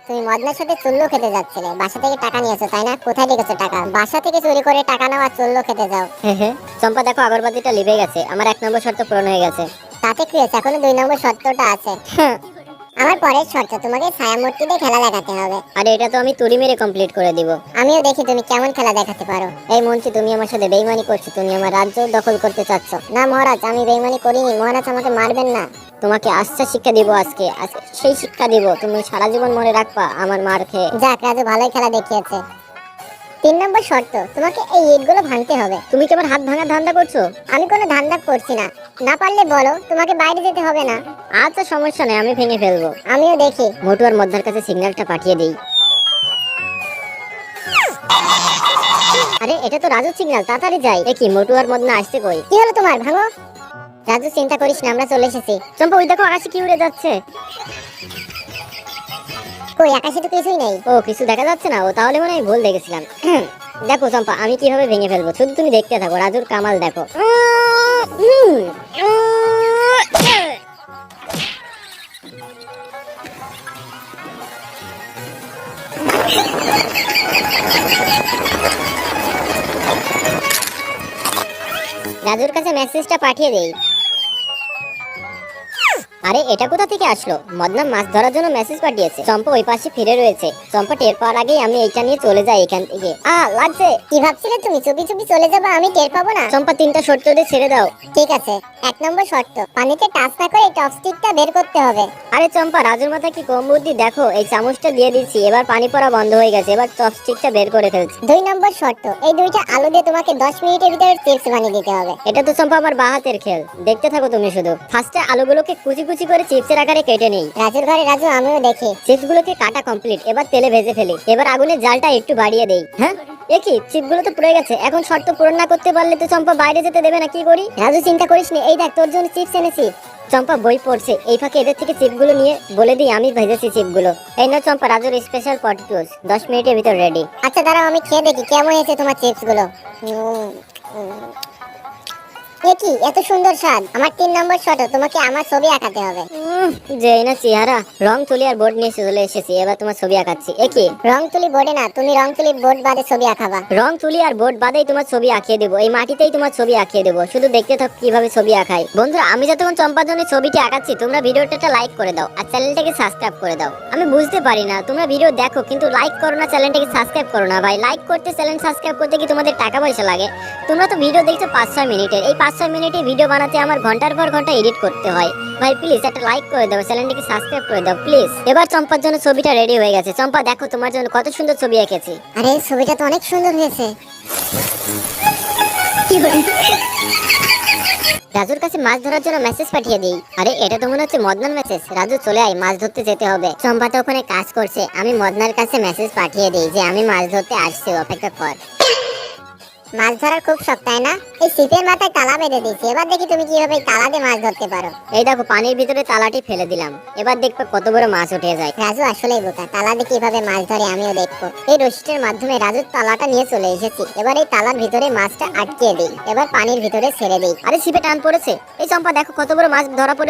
তুমি মদনার সাথে চুল্লু খেতে যাচ্ছিলে, বাসা থেকে টাকা নিয়েছো তাই না? কোথায় রেখেছো টাকা? বাসা থেকে চুরি করে টাকা নেওয়া, চুল্লু খেতে যাও। চম্পা দেখো আগরবাতিটা লিভে গেছে, আমার 1 নম্বর শর্ত পূরণ হয়ে গেছে। তাতে কি হয়েছে? এখনো 2 নম্বর শর্তটা আছে। আমার পরের শর্ত, তোমাকে ছায়ামূর্তিতে খেলা দেখাতে হবে। আরে এটা তো আমি তুড়ি মেরে কমপ্লিট করে দিব। আমিও দেখি তুমি কেমন খেলা দেখাতে পারো। এই মন্ত্রী, তুমি আমার সাথে বেইমানি করছো, তুমি আমার রাজ্য দখল করতে চাচ্ছ। না মহারাজ, আমি বেইমানি করিনি। মহারাজ আমাকে মারবেন না। তোমাকে আচ্ছা শিক্ষা দিব আজকে, সেই শিক্ষা দিব তুমি সারা জীবন মনে রাখবা আমার মার খেয়ে। যাক, রাজু ভালোই খেলা দেখিয়েছে। 3 নম্বর শর্ত, তোমাকে এই ইটগুলো ভাঙতে হবে। তুমি কি আমার হাত ভাঙার ধান্দা করছো? আমি কোনো ধান্দা করছি না। না পারলে বলো, তোমাকে বাইরে যেতে হবে না। আচ্ছা সমস্যা নেই, আমি ভেঙে ফেলবো। আমিও দেখি। মোটু আর মদ্দার কাছে সিগন্যালটা পাঠিয়ে দেই। আরে এটা তো রাজুর সিগন্যাল, তাড়াতাড়ি যাই। এ কি, মোটু আর মদনা আসছে কই? কি হলো তোমার? ভাঙো। রাজু চিন্তা করিস না, আমরা চলে এসেছি। চম্পা ওই দেখো আকাশে কি উড়ে যাচ্ছে। কই, আকাশে তো কিছুই নেই। ও কিছু দেখা যাচ্ছে না, ও তাহলে মনে হয় ভুল দেখেছিলাম। দেখো চম্পা, আমি কিভাবে ভেঙে ফেলবো, শুধু তুমি দেখতে থাকো। রাজুর কামাল দেখো। রাজুর কাছে মেসেজটা পাঠিয়ে দেই। আরে এটা কোথা থেকে আসলো? মদনা মাছ ধরার জন্য মেসেজ পাঠিয়েছে। চম্পা ওই পাশে ফিরে রয়েছে। চম্পা টের পাওয়ার আগেই আমি এইটা নিয়ে চলে যাই এখান থেকে। লাগছে। কি ভাবছিলে তুমি চুপি চুপি চলে যাবে, আমি টের পাবো না? চম্পা 3টা শর্ত দিয়ে ছেড়ে দাও। ঠিক আছে। 1 নম্বর শর্ত, পানিতে টাচ না করে চপস্টিকটা বের করতে হবে। আরে চম্পা, রাজুর মাথায় কি কম বুদ্ধি? দেখো এই চামচটা দিয়ে দিচ্ছি, এবার পানি পড়া বন্ধ হয়ে গেছে, এবার চপস্টিকটা বের করে ফেলছি। 2 নম্বর শর্ত, এই 2টা আলু দিয়ে তোমাকে 10 মিনিটের ভিতরে চিপস বানিয়ে দিতে হবে। এটা তো চম্পা আমার বাঁ হাতের খেল, দেখতে থাকো তুমি শুধু। ফার্স্টে আলুগুলোকে কুচি কুচি করে চিপসের আকারে কেটে নেই। রাজুর ঘরে রাজু, আমিও দেখি। চিপসগুলোকে কাটা কমপ্লিট, এবার তেলে ভেজে ফেলি। এবার আগুনের জালটা একটু বাড়িয়ে দেই। হ্যাঁ এ কি, চিপগুলো তো পুড়ে গেছে। এখন শর্ত পূরণ না করতে পারলে তো চম্পা বাইরে যেতে দেবে না, কি করি? রাজু চিন্তা করিস না, এই দেখ তোর জন্য চিপস এনেছি। চম্পা বই পড়ছে, এই ফাঁকে এদের থেকে চিপগুলো নিয়ে বলে দিই আমি ভেজেছি চিপগুলো। এই নাও চম্পা, রাজুর স্পেশাল পটেটোস 10 মিনিটের ভিতর রেডি। আচ্ছা দাঁড়াও, আমি খেয়ে দেখি কেমন হয়েছে তোমার চিপস গুলো। এ কি, এত সুন্দর স্বাদ। আমার 3 নম্বর শর্ত, তোমাকে আমার ছবি আঁকাতে হবে। যে না চেহারা, রং তুলি আর বোর্ড নিয়ে চলে এসেছি, এবার তোমার ছবি আঁকাচ্ছি। এ কি, রং তুলি বোর্ডে না, তুমি রং তুলি বোর্ড বাদে ছবি আঁকাবা। রং তুলি আর বোর্ড বাদেই তোমার ছবি আঁকিয়ে দেবো, এই মাটিতেই তোমার ছবি আঁকিয়ে দেবো, শুধু দেখতে থাকো কিভাবে ছবি আঁকাই। বন্ধুরা, আমি যতক্ষণ চম্পার জন্য ছবিটি আঁকাচ্ছি, তোমরা ভিডিওটা একটা লাইক করে দাও আর চ্যানেলটাকে সাবস্ক্রাইব করে দাও। আমি বুঝতে পারি না, তোমরা ভিডিও দেখো কিন্তু লাইক করো না, চ্যানেলটাকে সাবস্ক্রাইব করো না। ভাই লাইক করতে, চ্যানেল সাবস্ক্রাইব করতে কি তোমাদের টাকা পয়সা লাগে? তোমরা তো ভিডিও দেখছো 5-6 মিনিটের, এই 5-6 মিনিটে ভিডিও বানাতে আমার ঘন্টার পর ঘন্টা এডিট করতে হয়। ভাই প্লিজ একটা লাইক করে দাও, চ্যানেলটাকে সাবস্ক্রাইব করে দাও প্লিজ। এবার চম্পার জন্য ছবিটা রেডি হয়ে গেছে। চম্পা দেখো তোমার জন্য কত সুন্দর ছবি এঁকেছি। আরে ছবিটা তো অনেক সুন্দর হয়েছে। রাজুর কাছে মাছ ধরার জন্য মেসেজ পাঠিয়ে দিই। আরে এটা তো মনে হচ্ছে মদনার মেসেজ। রাজু চলে আয়, মাছ ধরতে যেতে হবে। চম্পা তো ওখানে কাজ করছে, আমি মদনার কাছে মেসেজ পাঠিয়ে দিই যে আমি মাছ ধরতে আসছি, অপেক্ষা কর। মাছ ধরার খুব শখ তাই না? এই ছিপের মাথায় তালা বেঁধে দিয়েছি, এবার দেখি তুমি কিভাবে তালা দিয়ে মাছ ধরতে পারো। এই দেখো পানির ভিতরে তালাটি ফেলে দিলাম, এবার দেখবে কত বড় মাছ উঠে যায়। রাজু আসলেই বোকা, তালা দিয়ে কিভাবে মাছ ধরে আমিও দেখবো। এই রশিটার মাধ্যমে রাজুর তালাটা নিয়ে চলে এসেছি, এবার এই তালার ভিতরে মাছটা আটকে দিই, এবার পানির ভিতরে ছেড়ে দিই। আরে ছিপে টান পড়েছে। এই চম্পা দেখো কত বড় মাছ ধরা পড়েছে।